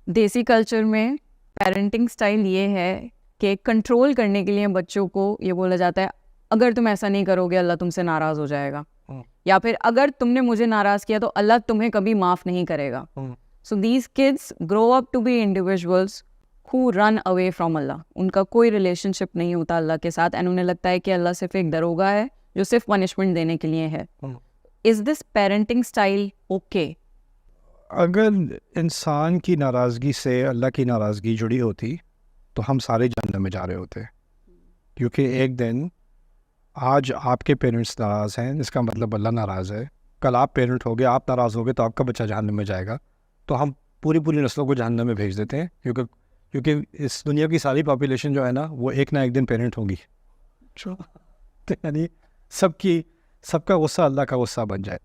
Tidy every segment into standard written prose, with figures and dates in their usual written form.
دیسی کلچر میں parenting style یہ ہے کہ کنٹرول کرنے کے لیے بچوں کو یہ بولا جاتا ہے اگر تم ایسا نہیں کرو گے اللہ تم سے ناراض ہو جائے گا, یا پھر اگر تم نے مجھے ناراض کیا تو اللہ تمہیں کبھی معاف نہیں کرے گا. So these kids grow up to be individuals who run away from Allah. ان کا کوئی ریلیشن شپ نہیں ہوتا اللہ کے ساتھ, اینڈ انہیں لگتا ہے کہ اللہ صرف ایک دروگا ہے جو صرف پنشمنٹ دینے کے لیے ہے. از دس پیرنٹنگ اسٹائل اوکے؟ اگر انسان کی ناراضگی سے اللہ کی ناراضگی جڑی ہوتی تو ہم سارے جہنم میں جا رہے ہوتے, کیونکہ ایک دن آج آپ کے پیرنٹس ناراض ہیں اس کا مطلب اللہ ناراض ہے, کل آپ پیرنٹ ہو گے, آپ ناراض ہو گے تو آپ کا بچہ جہنم میں جائے گا. تو ہم پوری نسلوں کو جہنم میں بھیج دیتے ہیں, کیونکہ اس دنیا کی ساری پاپولیشن جو ہے نا وہ ایک نہ ایک دن پیرنٹ ہوگی. یعنی سب کا غصہ اللہ کا غصہ بن جائے.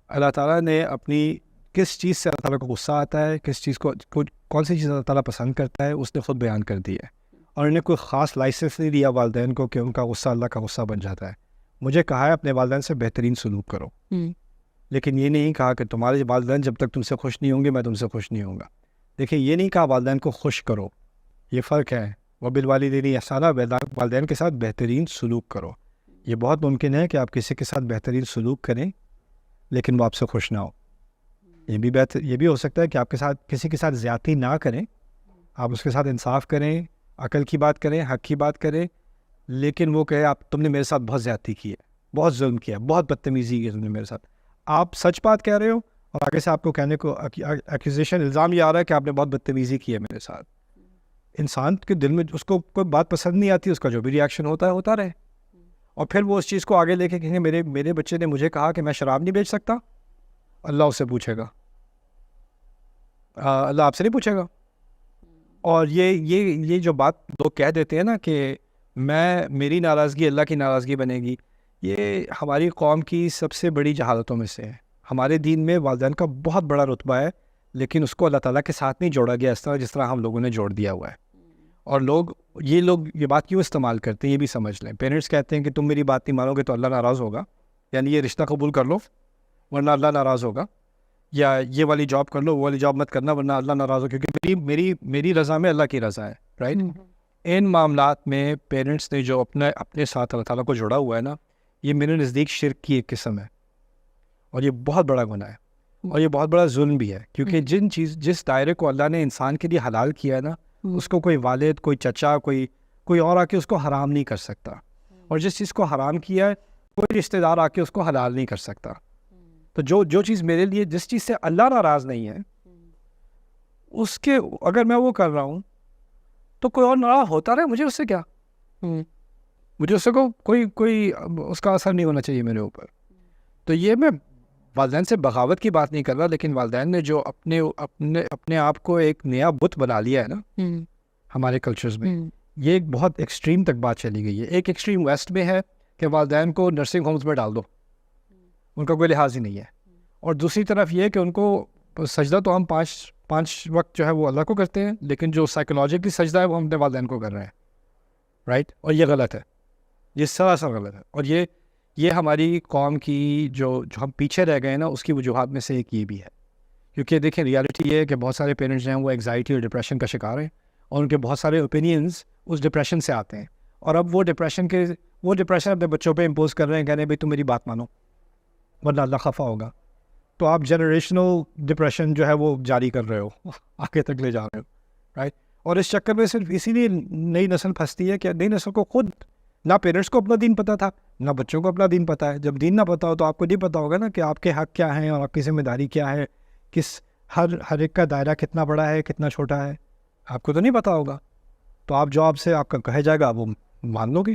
اللہ تعالیٰ نے اپنی کس چیز سے اللہ تعالیٰ کو غصہ آتا ہے, کس چیز کو کون سی چیز اللہ تعالیٰ پسند کرتا ہے, اس نے خود بیان کر دی ہے, اور انہیں کوئی خاص لائسنس نہیں دیا والدین کو کہ ان کا غصہ اللہ کا غصہ بن جاتا ہے. مجھے کہا ہے اپنے والدین سے بہترین سلوک کرو, لیکن یہ نہیں کہا کہ تمہارے والدین جب تک تم سے خوش نہیں ہوں گے میں تم سے خوش نہیں ہوں گا. دیکھیں, یہ نہیں کہا والدین کو خوش کرو, یہ فرق ہے. وبالوالدین احسانا, والدین کے ساتھ بہترین سلوک کرو. یہ بہت ممکن ہے کہ آپ کسی کے ساتھ بہترین سلوک کریں لیکن وہ آپ سے خوش نہ ہو. یہ بھی ہو سکتا ہے کہ آپ کے ساتھ کسی کے ساتھ زیادتی نہ کریں, آپ اس کے ساتھ انصاف کریں, عقل کی بات کریں, حق کی بات کریں, لیکن وہ کہے آپ تم نے میرے ساتھ بہت زیادتی کی ہے, بہت ظلم کیا, بہت بدتمیزی کی تم نے میرے ساتھ. آپ سچ بات کہہ رہے ہو اور آگے سے آپ کو کہنے کو ایکوزیشن الزام یہ آ رہا ہے کہ آپ نے بہت بدتمیزی کی ہے میرے ساتھ. انسان کے دل میں اس کو کوئی بات پسند نہیں آتی, اس کا جو بھی ریاکشن ہوتا رہے, اور پھر وہ اس چیز کو آگے لے کے کہیں گے میرے بچے نے مجھے کہا کہ میں شراب نہیں بیچ سکتا. اللہ اس سے پوچھے گا, اللہ آپ سے نہیں پوچھے گا. اور یہ جو بات لوگ کہہ دیتے ہیں نا کہ میری ناراضگی اللہ کی ناراضگی بنے گی, یہ ہماری قوم کی سب سے بڑی جہالتوں میں سے ہے. ہمارے دین میں والدین کا بہت بڑا رتبہ ہے, لیکن اس کو اللہ تعالیٰ کے ساتھ نہیں جوڑا گیا جس طرح ہم لوگوں نے جوڑ دیا ہوا ہے. اور لوگ یہ بات کیوں استعمال کرتے ہیں یہ بھی سمجھ لیں. پیرنٹس کہتے ہیں کہ تم میری بات نہیں مانو گے تو اللہ ناراض ہوگا, یعنی یہ رشتہ قبول کر لو ورنہ اللہ ناراض ہوگا, یا یہ والی جاب کر لو وہ والی جاب مت کرنا ورنہ اللہ ناراض ہوگا, کیونکہ میری رضا میں اللہ کی رضا ہے. رائٹ. ان معاملات میں پیرنٹس نے جو اپنے ساتھ اللہ تعالیٰ کو جوڑا ہوا ہے نا, یہ میرے نزدیک شرک کی ایک قسم ہے, اور یہ بہت بڑا گناہ ہے, اور یہ بہت بڑا ظلم بھی ہے. کیونکہ جس دائرے کو اللہ نے انسان کے لیے حلال کیا ہے نا, اس کو کوئی والد, کوئی چچا, کوئی اور آ کے اس کو حرام نہیں کر سکتا. اور جس چیز کو حرام کیا ہے کوئی رشتہ دار آ کے اس کو حلال نہیں کر سکتا. تو جو چیز میرے لیے, جس چیز سے اللہ ناراض نہیں ہے, اس کے اگر میں وہ کر رہا ہوں تو کوئی اور ناراض ہوتا رہے, مجھے اس سے کیا, مجھے اس سے کوئی اس کا اثر نہیں ہونا چاہیے میرے اوپر. تو یہ میں والدین سے بغاوت کی بات نہیں کر رہا, لیکن والدین نے جو اپنے آپ کو ایک نیا بت بنا لیا ہے نا ہمارے کلچرز میں, یہ ایک بہت ایکسٹریم تک بات چلی گئی ہے. ایک ایکسٹریم ویسٹ میں ہے کہ والدین کو نرسنگ ہومز میں ڈال دو, ان کا کوئی لحاظ ہی نہیں ہے. اور دوسری طرف یہ کہ ان کو سجدہ تو ہم پانچ وقت جو ہے وہ اللہ کو کرتے ہیں, لیکن جو سائیکولوجیکلی سجدہ ہے وہ ہم اپنے والدین کو کر رہے ہیں. رائٹ. اور یہ غلط ہے, یہ سراسر غلط ہے. اور یہ ہماری قوم کی جو ہم پیچھے رہ گئے ہیں نا, اس کی وجوہات میں سے ایک یہ بھی ہے. کیونکہ دیکھیں ریالٹی یہ ہے کہ بہت سارے پیرنٹس جو ہیں وہ انگزائٹی اور ڈپریشن کا شکار ہیں, اور ان کے بہت سارے اوپینینز اس ڈپریشن سے آتے ہیں, اور اب وہ ڈپریشن اپنے بچوں پہ امپوز کر رہے ہیں, کہنے بھائی تم میری بات مانو ورنہ اللہ خفا ہوگا. تو آپ جنریشنل ڈپریشن جو ہے وہ جاری کر رہے ہو, آگے تک لے جا رہے ہو. رائٹ. اور اس چکر میں صرف اسی لیے نئی نسل پھنستی ہے کہ نئی نسل کو خود نہ پیرنٹس کو اپنا دین پتہ تھا, نہ بچوں کو اپنا دین پتہ ہے. جب دین نہ پتہ ہو تو آپ کو نہیں پتہ ہوگا نا کہ آپ کے حق کیا ہیں اور آپ کی ذمہ داری کیا ہے, ہر ایک کا دائرہ کتنا بڑا ہے کتنا چھوٹا ہے, آپ کو تو نہیں پتہ ہوگا. تو آپ جو آپ سے آپ کا کہا جائے گا وہ مان لو گے.